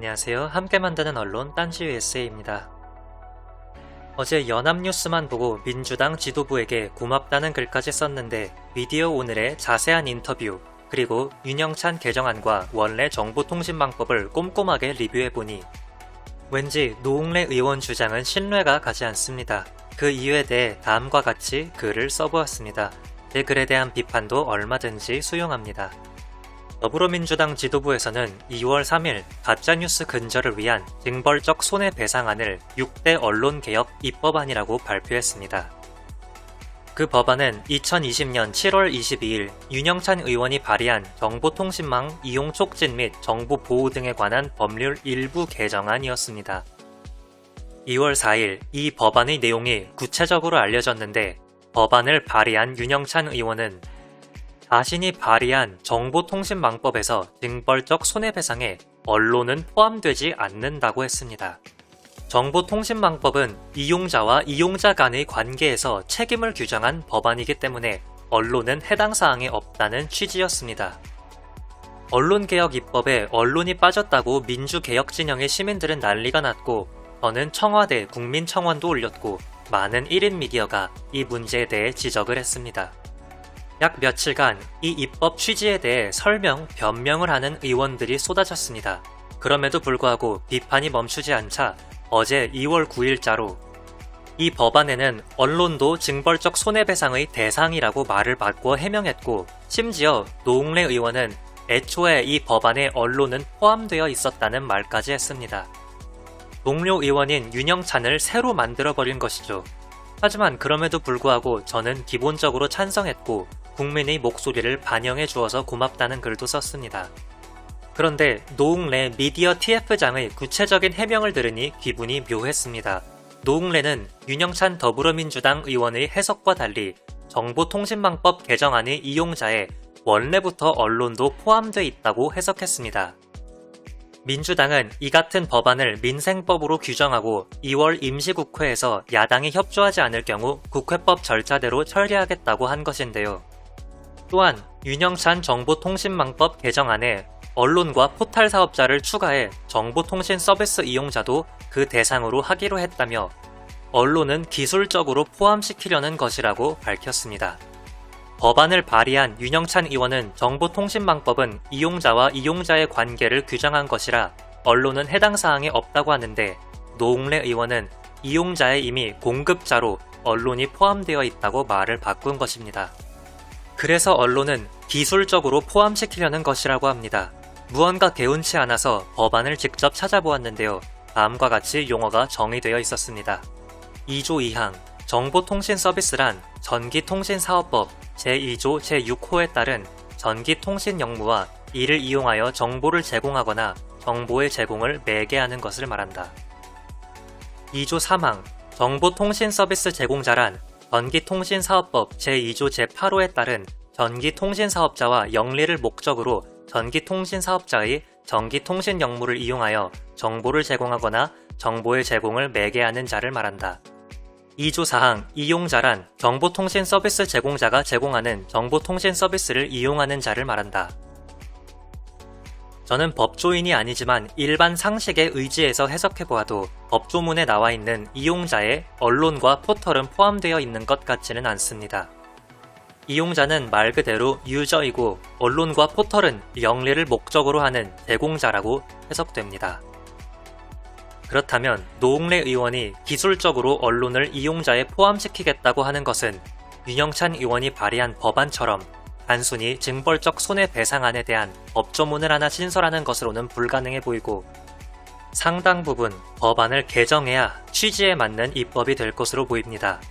안녕하세요. 함께 만드는 언론 딴지 USA입니다. 어제 연합뉴스만 보고 민주당 지도부에게 고맙다는 글까지 썼는데 미디어 오늘의 자세한 인터뷰 그리고 윤영찬 개정안과 원래 정보통신망법을 꼼꼼하게 리뷰해보니 왠지 노웅래 의원 주장은 신뢰가 가지 않습니다. 그 이유에 대해 다음과 같이 글을 써보았습니다. 제 글에 대한 비판도 얼마든지 수용합니다. 더불어민주당 지도부에서는 2월 3일 가짜뉴스 근절을 위한 징벌적 손해배상안을 6대 언론개혁 입법안이라고 발표했습니다. 그 법안은 2020년 7월 22일 윤영찬 의원이 발의한 정보통신망 이용 촉진 및 정보 보호 등에 관한 법률 일부 개정안이었습니다. 2월 4일 이 법안의 내용이 구체적으로 알려졌는데 법안을 발의한 윤영찬 의원은 자신이 발의한 정보통신망법에서 징벌적 손해배상에 언론은 포함되지 않는다고 했습니다. 정보통신망법은 이용자와 이용자 간의 관계에서 책임을 규정한 법안이기 때문에 언론은 해당 사항에 없다는 취지였습니다. 언론개혁 입법에 언론이 빠졌다고 민주개혁 진영의 시민들은 난리가 났고 저는 청와대 국민청원도 올렸고 많은 1인 미디어가 이 문제에 대해 지적을 했습니다. 약 며칠간 이 입법 취지에 대해 설명, 변명을 하는 의원들이 쏟아졌습니다. 그럼에도 불구하고 비판이 멈추지 않자 어제 2월 9일자로 이 법안에는 언론도 징벌적 손해배상의 대상이라고 말을 바꿔 해명했고 심지어 노웅래 의원은 애초에 이 법안에 언론은 포함되어 있었다는 말까지 했습니다. 동료 의원인 윤영찬을 새로 만들어버린 것이죠. 하지만 그럼에도 불구하고 저는 기본적으로 찬성했고 국민의 목소리를 반영해 주어서 고맙다는 글도 썼습니다. 그런데 노웅래 미디어 TF장의 구체적인 해명을 들으니 기분이 묘했습니다. 노웅래는 윤영찬 더불어민주당 의원의 해석과 달리 정보통신망법 개정안의 이용자에 원래부터 언론도 포함돼 있다고 해석했습니다. 민주당은 이 같은 법안을 민생법으로 규정하고 2월 임시국회에서 야당이 협조하지 않을 경우 국회법 절차대로 처리하겠다고 한 것인데요. 또한 윤영찬 정보통신망법 개정안에 언론과 포탈 사업자를 추가해 정보통신 서비스 이용자도 그 대상으로 하기로 했다며 언론은 기술적으로 포함시키려는 것이라고 밝혔습니다. 법안을 발의한 윤영찬 의원은 정보통신망법은 이용자와 이용자의 관계를 규정한 것이라 언론은 해당 사항에 없다고 하는데 노웅래 의원은 이용자에 이미 공급자로 언론이 포함되어 있다고 말을 바꾼 것입니다. 그래서 언론은 기술적으로 포함시키려는 것이라고 합니다. 무언가 개운치 않아서 법안을 직접 찾아보았는데요. 다음과 같이 용어가 정의되어 있었습니다. 2조 2항 정보통신 서비스란 전기통신사업법 제2조 제6호에 따른 전기통신 역무와 이를 이용하여 정보를 제공하거나 정보의 제공을 매개하는 것을 말한다. 2조 3항 정보통신 서비스 제공자란 전기통신사업법 제2조 제8호에 따른 전기통신사업자와 영리를 목적으로 전기통신사업자의 전기통신 역무를 이용하여 정보를 제공하거나 정보의 제공을 매개하는 자를 말한다. 2조 4항 이용자란 정보통신 서비스 제공자가 제공하는 정보통신 서비스를 이용하는 자를 말한다. 저는 법조인이 아니지만 일반 상식에 의지해서 해석해보아도 법조문에 나와 있는 이용자에 언론과 포털은 포함되어 있는 것 같지는 않습니다. 이용자는 말 그대로 유저이고 언론과 포털은 영리를 목적으로 하는 제공자라고 해석됩니다. 그렇다면 노웅래 의원이 기술적으로 언론을 이용자에 포함시키겠다고 하는 것은 윤영찬 의원이 발의한 법안처럼 단순히 징벌적 손해배상안에 대한 법조문을 하나 신설하는 것으로는 불가능해 보이고 상당 부분 법안을 개정해야 취지에 맞는 입법이 될 것으로 보입니다.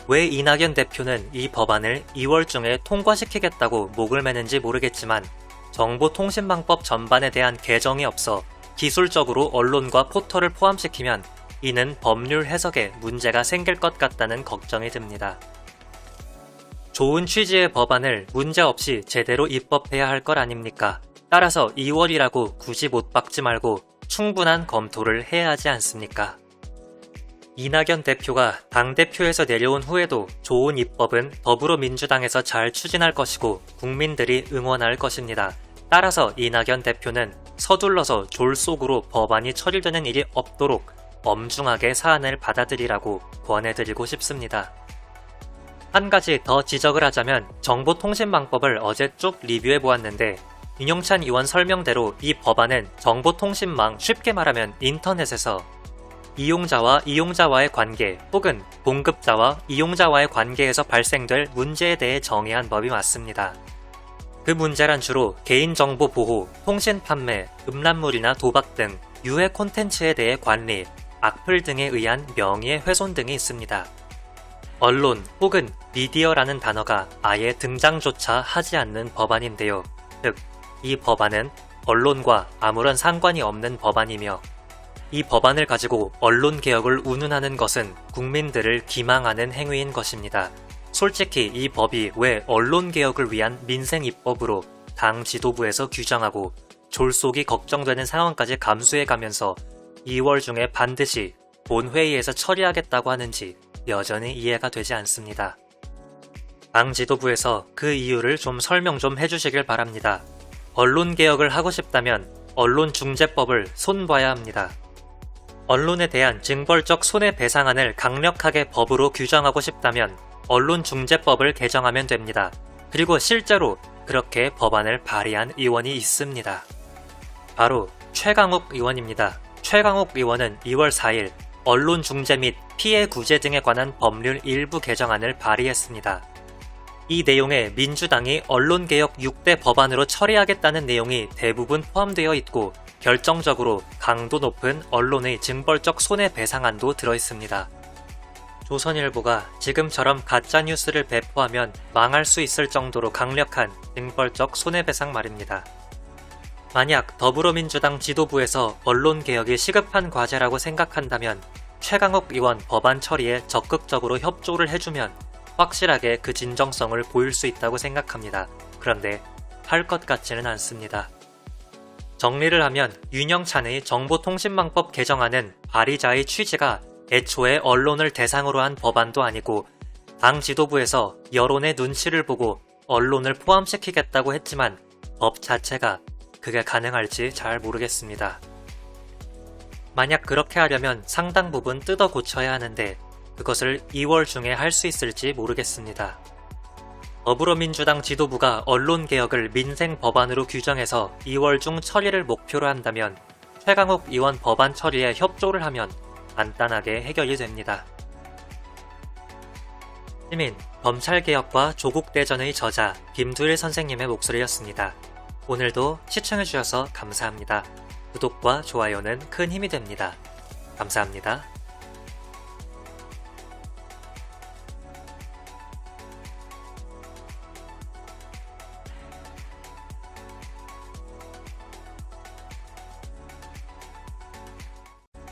왜 이낙연 대표는 이 법안을 2월 중에 통과시키겠다고 목을 매는지 모르겠지만 정보통신망법 전반에 대한 개정이 없어 기술적으로 언론과 포털을 포함시키면 이는 법률 해석에 문제가 생길 것 같다는 걱정이 듭니다. 좋은 취지의 법안을 문제없이 제대로 입법해야 할 것 아닙니까? 따라서 2월이라고 굳이 못 박지 말고 충분한 검토를 해야 하지 않습니까? 이낙연 대표가 당대표에서 내려온 후에도 좋은 입법은 더불어민주당에서 잘 추진할 것이고 국민들이 응원할 것입니다. 따라서 이낙연 대표는 서둘러서 졸속으로 법안이 처리되는 일이 없도록 엄중하게 사안을 받아들이라고 권해드리고 싶습니다. 한 가지 더 지적을 하자면 정보통신망법을 어제 쭉 리뷰해보았는데 윤영찬 의원 설명대로 이 법안은 정보통신망, 쉽게 말하면 인터넷에서 이용자와 이용자와의 관계 혹은 공급자와 이용자와의 관계에서 발생될 문제에 대해 정의한 법이 맞습니다. 그 문제란 주로 개인정보 보호, 통신 판매, 음란물이나 도박 등 유해 콘텐츠에 대해 관리, 악플 등에 의한 명예훼손 훼손 등이 있습니다. 언론 혹은 미디어라는 단어가 아예 등장조차 하지 않는 법안인데요. 즉, 이 법안은 언론과 아무런 상관이 없는 법안이며 이 법안을 가지고 언론개혁을 운운하는 것은 국민들을 기망하는 행위인 것입니다. 솔직히 이 법이 왜 언론개혁을 위한 민생입법으로 당 지도부에서 규정하고 졸속이 걱정되는 상황까지 감수해가면서 2월 중에 반드시 본회의에서 처리하겠다고 하는지 여전히 이해가 되지 않습니다. 당 지도부에서 그 이유를 좀 설명 좀 해주시길 바랍니다. 언론개혁을 하고 싶다면 언론중재법을 손봐야 합니다. 언론에 대한 징벌적 손해배상안을 강력하게 법으로 규정하고 싶다면 언론중재법을 개정하면 됩니다. 그리고 실제로 그렇게 법안을 발의한 의원이 있습니다. 바로 최강욱 의원입니다. 최강욱 의원은 2월 4일 언론중재 및 피해구제 등에 관한 법률 일부 개정안을 발의했습니다. 이 내용에 민주당이 언론개혁 6대 법안으로 처리하겠다는 내용이 대부분 포함되어 있고 결정적으로 강도 높은 언론의 징벌적 손해배상안도 들어있습니다. 조선일보가 지금처럼 가짜뉴스를 배포하면 망할 수 있을 정도로 강력한 징벌적 손해배상 말입니다. 만약 더불어민주당 지도부에서 언론개혁이 시급한 과제라고 생각한다면 최강욱 의원 법안 처리에 적극적으로 협조를 해주면 확실하게 그 진정성을 보일 수 있다고 생각합니다. 그런데 할 것 같지는 않습니다. 정리를 하면 윤영찬의 정보통신망법 개정안은 발의자의 취지가 애초에 언론을 대상으로 한 법안도 아니고 당 지도부에서 여론의 눈치를 보고 언론을 포함시키겠다고 했지만 법 자체가 그게 가능할지 잘 모르겠습니다. 만약 그렇게 하려면 상당 부분 뜯어 고쳐야 하는데 그것을 2월 중에 할 수 있을지 모르겠습니다. 더불어민주당 지도부가 언론개혁을 민생 법안으로 규정해서 2월 중 처리를 목표로 한다면 최강욱 의원 법안 처리에 협조를 하면 간단하게 해결이 됩니다. 시민, 검찰개혁과 조국대전의 저자 김두일 선생님의 목소리였습니다. 오늘도 시청해주셔서 감사합니다. 구독과 좋아요는 큰 힘이 됩니다. 감사합니다.